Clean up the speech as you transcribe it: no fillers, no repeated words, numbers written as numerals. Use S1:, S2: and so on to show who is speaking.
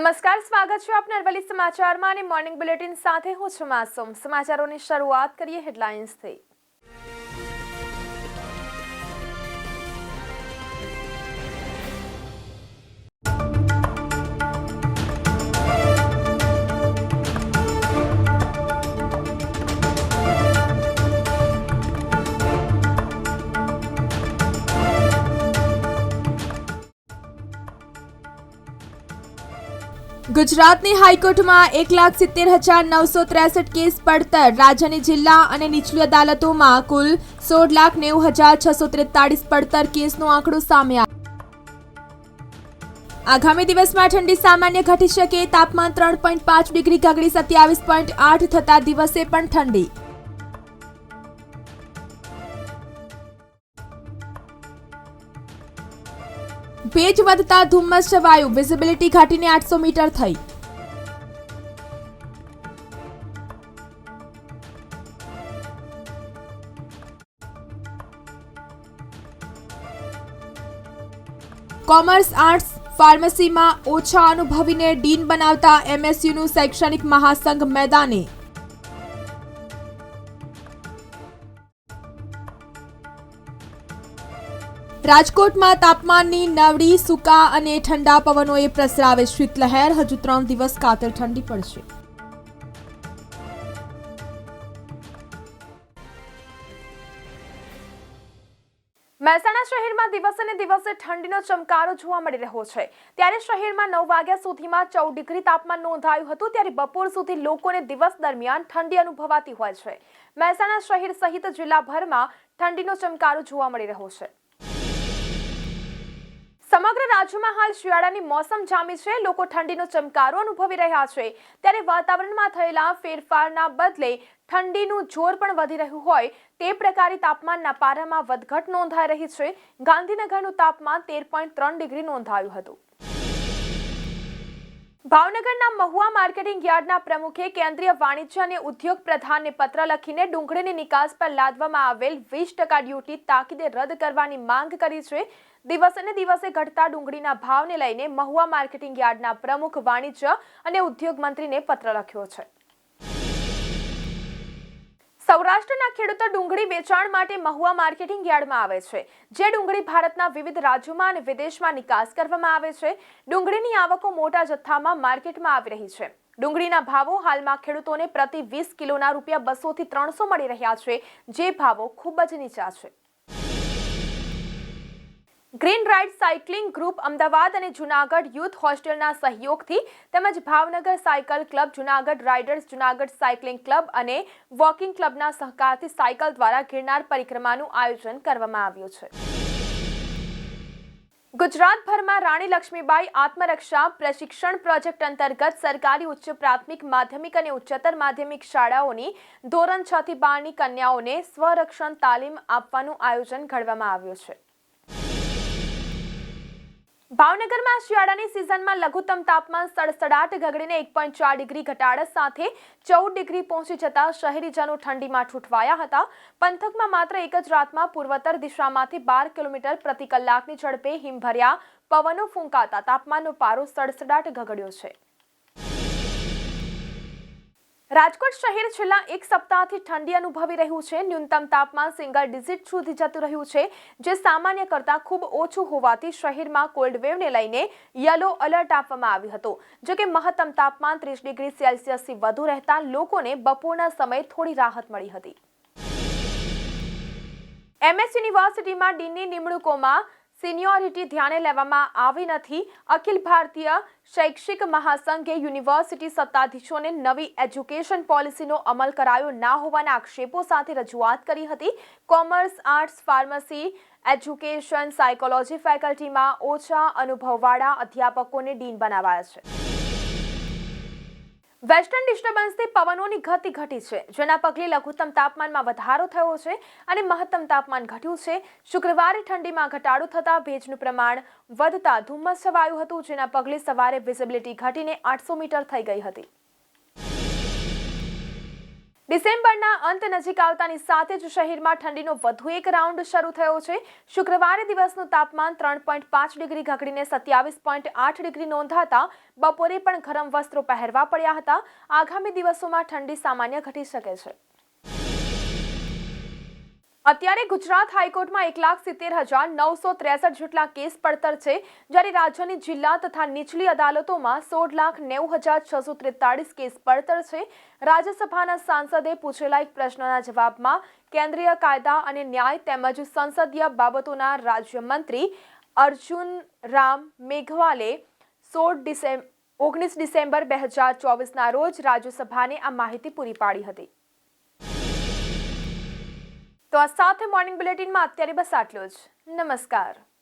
S1: નમસ્કાર, સ્વાગત છે આપના અરવલ્લી સમાચારમાં અને મોર્નિંગ બુલેટિન સાથે હું છું માસૂમ। સમાચારોની શરૂઆત કરીએ હેડલાઇન્સથી। ગુજરાતની હાઈકોર્ટમાં 1,70,963 કેસ પડતર। રાજ્યની જિલ્લા અને નીચલી અદાલતોમાં કુલ 16,90,643 પડતર કેસનો આંકડો સામે આવ્યો। આગામી દિવસમાં ઠંડી સામાન્ય ઘટી શકે। તાપમાન 3.5 ડિગ્રી ગગડી 27.8 થતા દિવસે પણ ઠંડી। ભેજ વધતા ધુમ્મસ છવાયું। વિઝિબિલિટી ઘટીને 800 મીટર થઈ। કોમર્સ આર્ટ્સ ફાર્મસીમાં ઓછા અનુભવીને ડીન બનાવતા એમએસયુનું શૈક્ષણિક મહાસંઘ મેદાને। રાજકોટમાં તાપમાનની નવડી, સૂકા અને ઠંડા પવનોએ પ્રસરાવે શીતલહેર। હજુ 3 દિવસ કાતર ઠંડી પડશે। મહેસાણા શહેરમાં દિવસે ને દિવસે ઠંડીનો ચમકારો જોવા મળી રહ્યો છે। ત્યારે શહેરમાં 9 વાગ્યા સુધીમાં 14 ડિગ્રી તાપમાન નોંધાયું હતું। ત્યારે બપોર સુધી લોકોને દિવસ દરમિયાન ઠંડી અનુભવાતી હોય છે। મહેસાણા શહેર સહિત જિલ્લાભરમાં ઠંડીનો ચમકારો જોવા મળી રહ્યો છે। સમગ્ર રાજ્યમાં હાલ શિયાળાની મોસમ જામી છે। લોકો ઠંડીનો ચમકારો અનુભવી રહ્યા છે। ત્યારે વાતાવરણમાં થયેલા ફેરફારના બદલે ઠંડીનું જોર પણ વધી રહ્યું હોય તે પ્રકારે તાપમાનના પારામાં વધઘટ નોંધાઈ રહી છે। ગાંધીનગરનું તાપમાન 13.3 ડિગ્રી નોંધાયું હતું। ભાવનગરના મહુવા માર્કેટિંગ યાર્ડના પ્રમુખે કેન્દ્રીય વાણિજ્ય અને ઉદ્યોગ પ્રધાનને પત્ર લખીને ડુંગળીની નિકાસ પર લાદવામાં આવેલ 20% ડ્યુટી તાકીદે રદ કરવાની માંગ કરી છે। દિવસે ને દિવસે ઘટતા ડુંગળીના ભાવને લઈને મહુવા માર્કેટિંગ યાર્ડના પ્રમુખ વાણિજ્ય અને ઉદ્યોગ મંત્રીને પત્ર લખ્યો છે। સૌરાષ્ટ્રના ખેડૂતો ડુંગળી વેચાણ માટે મહુવા માર્કેટિંગ યાર્ડમાં આવે છે। જે ડુંગળી ભારતના વિવિધ રાજ્યોમાં અને વિદેશમાં નિકાસ કરવામાં આવે છે। ડુંગળીની આવકો મોટા જથ્થામાં માર્કેટમાં આવી રહી છે। ડુંગળીના ભાવો હાલમાં ખેડૂતોને પ્રતિ 20 કિલોના રૂપિયા 200 થી 300 મળી રહ્યા છે। જે ભાવો ખૂબ જ નીચા છે। Green ride cycling group Ahmedabad અને જૂનાગઢ યુથ હોસ્ટેલના સહયોગથી તેમજ Bhavnagar cycle club, Junagadh riders, Junagadh cycling club અને વોકિંગ ક્લબના સહકારથી સાયકલ દ્વારા ગિરનાર પરિક્રમાનું આયોજન કરવામાં આવ્યું છે। ગુજરાતભરમાં રાણી લક્ષ્મીબાઈ આત્મરક્ષા પ્રશિક્ષણ પ્રોજેક્ટ અંતર્ગત સરકારી ઉચ્ચ પ્રાથમિક, માધ્યમિક અને ઉચ્ચતર માધ્યમિક શાળાઓની ધોરણ 6 થી 12ની કન્યાઓને સ્વરક્ષણ તાલીમ આપવાનું આયોજન ઘડવામાં આવ્યું છે। ભાવનગરમાં શિયાળાની સિઝનમાં લઘુત્તમ તાપમાન સડસડાટ ગગડીને 1.4 ડિગ્રી ઘટાડા સાથે 14 ડિગ્રી પહોંચી જતા શહેરીજનો ઠંડીમાં ઠૂંઠવાયા હતા। પંથકમાં માત્ર એક જ રાતમાં પૂર્વોત્તર દિશામાંથી 12 કિલોમીટર પ્રતિ કલાકની ઝડપે હિમભર્યા પવનો ફૂંકાતા તાપમાનનો પારો સડસડાટ ગગડ્યો છે। રાજકોટ શહેર છેલ્લા એક સપ્તાહથી ઠંડી અનુભવી રહ્યું છે। ન્યૂનતમ તાપમાન સિંગલ ડિજિટ સુધી જતું રહ્યું છે, જે સામાન્ય કરતાં ખૂબ ઓછું હોવાથી શહેરમાં કોલ્ડ વેવને લઈને યલો એલર્ટ આપવામાં આવ્યું હતું। જો કે મહત્તમ તાપમાન 30 ડિગ્રી સેલ્સિયસથી વધુ રહેતા લોકોને બપોરના સમયે થોડી રાહત મળી હતી। એમએસ યુનિવર્સિટીમાં ડીનની નિમણૂકોમાં સિનિયોરિટી ધ્યાને લેવામાં આવી નથી। અખિલ ભારતીય શૈક્ષિક મહાસંઘે યુનિવર્સિટી સત્તાધીશોને નવી એજ્યુકેશન પોલિસીનો અમલ કરાયો ના હોવાના આક્ષેપો સાથે રજૂઆત કરી હતી। Commerce, arts, pharmacy, education, psychology ફેકલ્ટીમાં ઓછા અનુભવવાળા અધ્યાપકોને ડીન બનાવાયા છે। વેસ્ટર્ન ડિસ્ટર્બન્સથી પવનોની ગતિ ઘટી છે, જેના પગલે લઘુત્તમ તાપમાનમાં વધારો થયો છે અને મહત્તમ તાપમાન ઘટ્યું છે। શુક્રવારે ઠંડીમાં ઘટાડો થતાં ભેજનું પ્રમાણ વધતા ધુમ્મસ છવાયું હતું, જેના પગલે સવારે વિઝિબિલિટી ઘટીને 800 મીટર થઈ ગઈ હતી। ડિસેમ્બરના અંત નજીક આવતાની સાથે જ શહેરમાં ઠંડીનો વધુ એક રાઉન્ડ શરૂ થયો છે. શુક્રવારે દિવસનું તાપમાન 3.5 ડિગ્રી ઘટીને 27.8 ડિગ્રી નોંધાતા બપોરે પણ ગરમ વસ્ત્રો પહેરવા પડ્યા હતા. આગામી દિવસોમાં ઠંડી સામાન્ય ઘટી શકે છે. અત્યારે ગુજરાત હાઈકોર્ટમાં 1,70,963 જેટલા કેસ પડતર છે, જ્યારે રાજ્યની જિલ્લા તથા નીચલી અદાલતોમાં 16,90,643 કેસ પડતર છે. રાજ્યસભાના સાંસદે પૂછેલા એક પ્રશ્નના જવાબમાં કેન્દ્રીય કાયદા અને ન્યાય તેમજ સંસદીય બાબતોના રાજ્યમંત્રી અર્જુન રામ મેઘવાલે 19 ડિસેમ્બર 2024ના રોજ રાજ્યસભાને આ માહિતી પૂરી પાડી હતી. તો આ સાથે મોર્નિંગ બુલેટિનમાં અત્યારે બસ આટલું જ. નમસ્કાર.